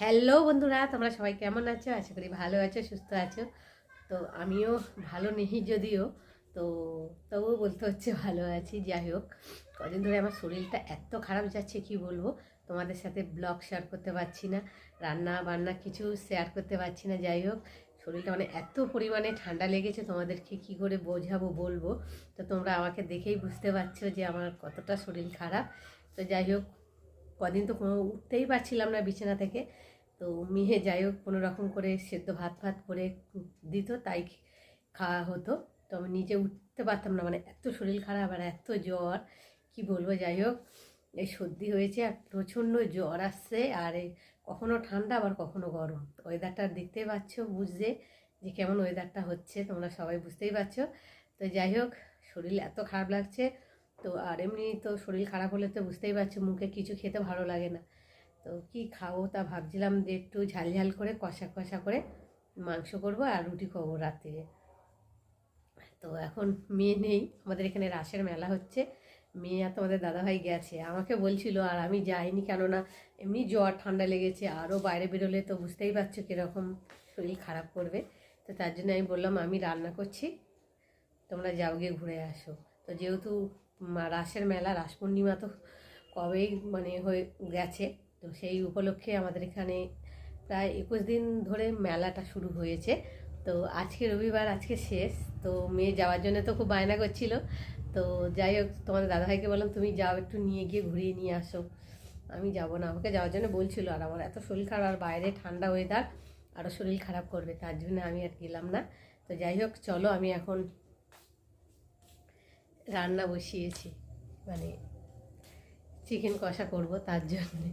Hello বন্ধুরা, তোমরা সবাই কেমন আছো? আশা করি ভালো আছো, সুস্থ আছো। তো আমিও ভালো নেই যদিও, তো তবুও বলতে হচ্ছে ভালো আছি। যাই হোক, কদিন ধরে আমার শরীরটা এত খারাপ যাচ্ছে কি বলবো। তোমাদের সাথে ব্লগ শেয়ার করতে পারছি না, রান্না বান্না কিছু শেয়ার করতে পারছি না। যাই হোক, শরীরটা মানে এত পরিমাণে ঠান্ডা লেগেছে, তোমাদেরকে কি করে বোঝাবো বলবো। তো তোমরা আমাকে দেখেই বুঝতে পারছো যে আমার কতটা শরীর খারাপ। তো যাই হোক, কদিন তো কোনো উঠতেই পারছিলাম না বিছানা থেকে। তো মেয়ে যাই হোক কোনো রকম করে সেদ্ধ ভাত ভাত করে দিত, তাই খাওয়া হতো। তো আমি নিজে উঠতে পারতাম না, মানে এত শরীর খারাপ আর এত জ্বর কি বলবো। যাই হোক, এই সর্দি হয়েছে আর প্রচণ্ড জ্বর আসছে, আর এই কখনো ঠান্ডা আবার কখনো গরম। ওয়েদারটা দেখতেই পাচ্ছ, বুঝতে যে কেমন ওয়েদারটা হচ্ছে, তোমরা সবাই বুঝতেই পারছো। তো যাই হোক, শরীর এত খারাপ লাগছে। তো আর এমনি তো শরীর খারাপ হলে তো বুঝতেই পারছো, মুখে কিছু খেতে ভালো লাগে না। তো কি খাবো তা ভাবছিলাম যে একটু ঝাল ঝাল করে কষা কষা করে মাংস করবো আর রুটি খাবো রাত্রিরে। তো এখন মেয়ে নেই, আমাদের এখানে রাসের মেলা হচ্ছে। মেয়ে আর তোমাদের দাদাভাই গেছে, আমাকে বলছিল আর আমি যাইনি, কেননা এমনি জ্বর ঠান্ডা লেগেছে, আরও বাইরে বেরোলে তো বুঝতেই পারছো কীরকম শরীর খারাপ করবে। তো তার জন্য আমি বললাম আমি রান্না করছি, তোমরা যাও গিয়ে ঘুরে আসো। তো যেহেতু রাসের মেলা, রাস পূর্ণিমা তো কবেই মানে হয়ে গেছে, তো সেই উপলক্ষে আমাদের এখানে প্রায় 21 দিন ধরে মেলাটা শুরু হয়েছে। তো আজকে রবিবার, আজকে শেষ। তো মেয়ে যাওয়ার জন্য তো খুব বায়না করছিল। তো যাই হোক, তোমাদের দাদাভাইকে বললাম তুমি যাও, একটু নিয়ে গিয়ে ঘুরিয়ে নিয়ে আসো। আমি যাব না, আমাকে যাওয়ার জন্য বলছিল, আর আমার এত শরীর খারাপ, আর বাইরে ঠান্ডা ওয়েদার, আরও শরীর খারাপ করবে, তার জন্য আমি আর গেলাম না। তো যাই হোক, চলো আমি এখন রান্না বসিয়েছি, মানে চিকেন কষা করব, তার জন্যে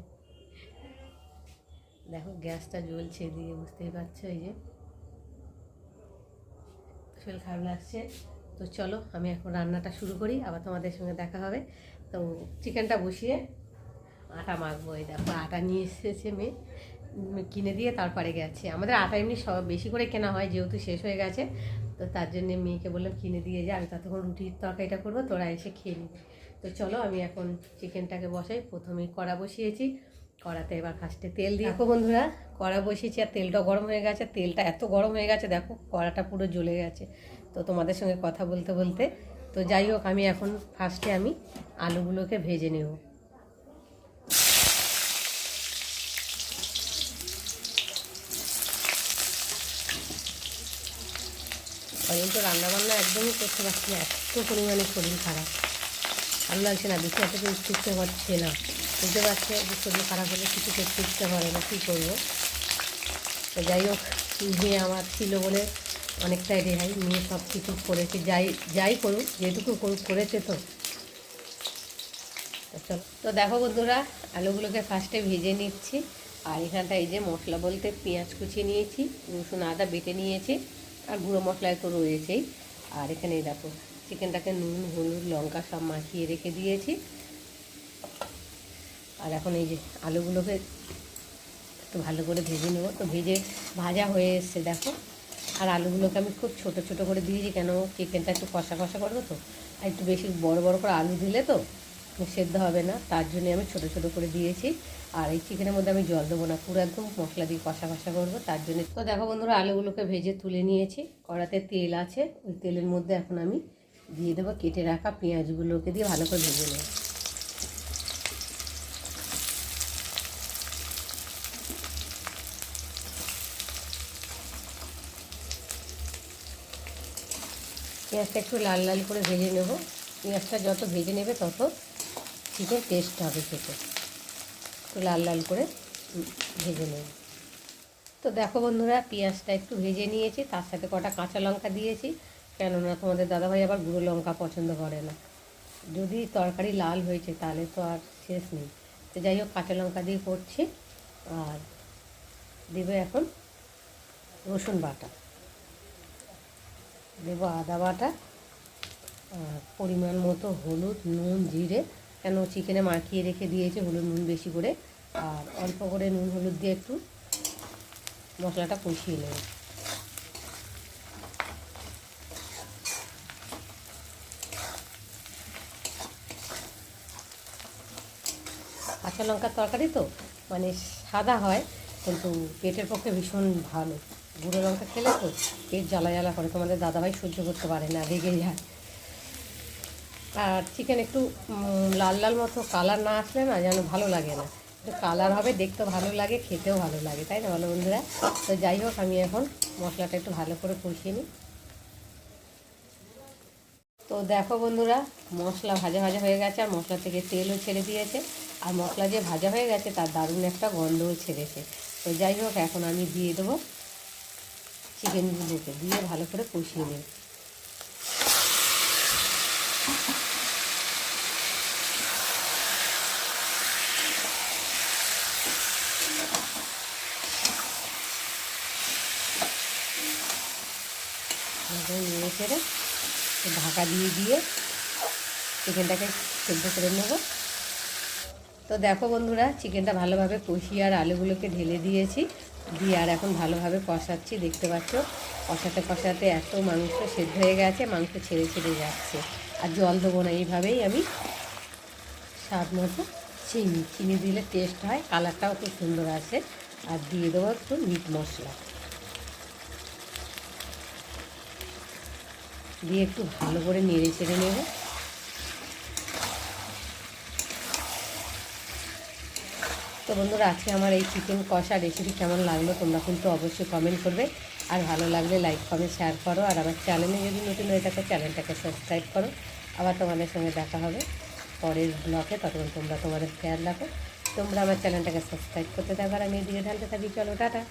দেখো গ্যাসটা জ্বলছে এদিকে, বুঝতেই পারছো। এই যে শরীর খারাপ লাগছে। তো চলো আমি এখন রান্নাটা শুরু করি, আবার তোমাদের সঙ্গে দেখা হবে। তো চিকেনটা বসিয়ে আটা মাখবো। এই দেখো আটা নিয়ে এসেছে মেয়ে, কিনে দিয়ে তারপরে গেছে। আমাদের আটা এমনি সব বেশি করে কেনা হয়, যেহেতু শেষ হয়ে গেছে। তো তার জন্যে মেয়েকে বললাম কিনে দিয়ে যা, আমি ততক্ষণ রুটির তরকারিটা করবো, তোরা এসে খেয়ে নিবি। তো চলো আমি এখন চিকেনটাকে বসাই। প্রথমে কড়া বসিয়েছি, কড়াতে এবার ফার্স্টে তেল দিয়ে, দেখো বন্ধুরা কড়া বসিয়েছি আর তেলটা গরম হয়ে গেছে। তেলটা এত গরম হয়ে গেছে, দেখো কড়াটা পুরো জ্বলে গেছে। তো তোমাদের সঙ্গে কথা বলতে বলতে, তো যাই হোক, আমি এখন ফার্স্টে আমি আলুগুলোকে ভেজে নেব। কদিন তো রান্নাবান্না একদমই করতে পারছি না, এত পরিমাণে শরীর খারাপ, ভালো লাগছে না, বেশি এত উঠতে ইচ্ছে করছে না। বুঝতে পারছে যে শরীর খারাপ হলে কিছু করতে ইচ্ছে করে না, কী করবো। তো যাই হোক, মেয়ে আমার ছিল বলে অনেকটাই রেহাই, মেয়ে সব কিছু করেছে, যাই যাই করুক, যেটুকু করুক করেছে। তো চলো, তো দেখো বন্ধুরা, আলুগুলোকে ফার্স্টে ভেজে নিচ্ছি। আর এখানটা এই যে মশলা বলতে পেঁয়াজ কুচিয়ে নিয়েছি, রসুন আদা বেটে নিয়েছি, আর গুঁড়ো মশলা তো রয়েছেই। আর এখানে দেখো চিকেনটাকে নুন হলুদ লঙ্কা সব মাখিয়ে রেখে দিয়েছি। আর এখন এই যে আলুগুলোকে একটু ভালো করে ভেজে নেবো। তো ভাজা হয়ে এসছে দেখো। আর আলুগুলোকে আমি খুব ছোট ছোট করে দিয়েছি, কেন চিকেনটা একটু কষা কষা করবো তো, আর একটু বেশি বড় বড় করে আলু দিলে তো সেদ্ধ হবে না, তার জন্যে আমি ছোট ছোট করে দিয়েছি। আর এই চিকেনের মধ্যে আমি জল দেবো না, পুরো একদম মশলা দিয়ে কষা কষা করবো, তার জন্য। তো দেখো বন্ধুরা, আলুগুলোকে ভেজে তুলে নিয়েছি, কড়াতে তেল আছে, ওই তেলের মধ্যে এখন আমি দিয়ে দেবো কেটে রাখা পেঁয়াজগুলোকে, দিয়ে ভালো করে ভেজে নেব। পেঁয়াজটা একটু লাল লাল করে ভেজে নেব। পেঁয়াজটা যত ভেজে নেবে তত চিকেন টেস্ট হবে খেতে। একটু লাল লাল করে ভেজে নেব। তো দেখো বন্ধুরা, পেঁয়াজটা একটু ভেজে নিয়েছি, তার সাথে কটা কাঁচা লঙ্কা দিয়েছি, কেননা তোমাদের দাদাভাই আবার গুঁড়ো লঙ্কা পছন্দ করে না। যদি তরকারি লাল হয়েছে তাহলে তো আর শেষ নেই। তো যাই হোক, কাঁচা লঙ্কা দিয়ে করছি। আর দেবো এখন রসুন বাটা, দেবো আদা বাটা, আর পরিমাণ মতো হলুদ নুন জিরে, কেন চিকেনে মাখিয়ে রেখে দিয়েছে হলুদ নুন বেশি করে। আর অল্প করে নুন হলুদ দিয়ে একটু মশলাটা কষিয়ে নেব। কাঁচা লঙ্কার তরকারি তো মানে সাদা হয়, তো কিন্তু পেটের পক্ষে ভীষণ ভালো। গুঁড়ো লঙ্কা খেলে তো পেট জ্বালা জ্বালা করে, তোমাদের দাদাভাই সহ্য করতে পারে না, রেগে যায়। আর চিকেন একটু লাল লাল মতো কালার না আসলে না যেন ভালো লাগে না, একটু কালার হবে, দেখতেও ভালো লাগে, খেতেও ভালো লাগে, তাই না বলো বন্ধুরা? তো যাই হোক, আমি এখন মশলাটা একটু ভালো করে কষিয়ে নিই। তো দেখো বন্ধুরা, মশলা ভাজা ভাজা হয়ে গেছে, আর মশলা থেকে তেলও ছেড়ে দিয়েছে, আর মশলা যে ভাজা হয়ে গেছে তার দারুণ একটা গন্ধও ছেড়েছে। তো যাই হোক, এখন আমি দিয়ে দেবো চিকেনগুলোকে, দিয়ে ভালো করে কষিয়ে নেব। নেড়ে ছেড়ে ঢাকা দিয়ে দিয়ে চিকেনটাকে সেদ্ধ করে নেব। তো দেখো বন্ধুরা, চিকেনটা ভালোভাবে কষিয়ে আর আলুগুলোকে ঢেলে দিয়েছি, দিয়ে আর এখন ভালোভাবে কষাচ্ছি। দেখতে পাচ্ছ কষাতে কষাতে এত মাংস সেদ্ধ হয়ে গেছে, মাংস ছেড়ে ছেড়ে যাচ্ছে। আর জল দেবো না, এইভাবেই আমি স্বাদ মতো চিনি দিলে টেস্ট হয়, কালারটাও খুব সুন্দর আসে। আর দিয়ে দেবো একটু মিট মশলা, দিয়ে একটু ভালো করে নেড়ে চেড়ে নেব। তো বন্ধুরা, আজকে আমার এই চিকেন কষা রেসিপি কেমন লাগলো তোমরা কিন্তু অবশ্যই কমেন্ট করবে, আর ভালো লাগলে লাইক কমেন্ট শেয়ার করো, আর আমার চ্যানেলে যদি নতুন হয়ে থাকে চ্যানেলটাকে সাবস্ক্রাইব করো। আবার তোমাদের সঙ্গে দেখা হবে পরের ব্লগে, ততক্ষণ তোমরা তোমাদের খেয়াল রাখো। তোমরা আমার চ্যানেলটাকে সাবস্ক্রাইব করতে থাকো, আর আমি এদিকে ঢালতে থাকি। চলো টাটা।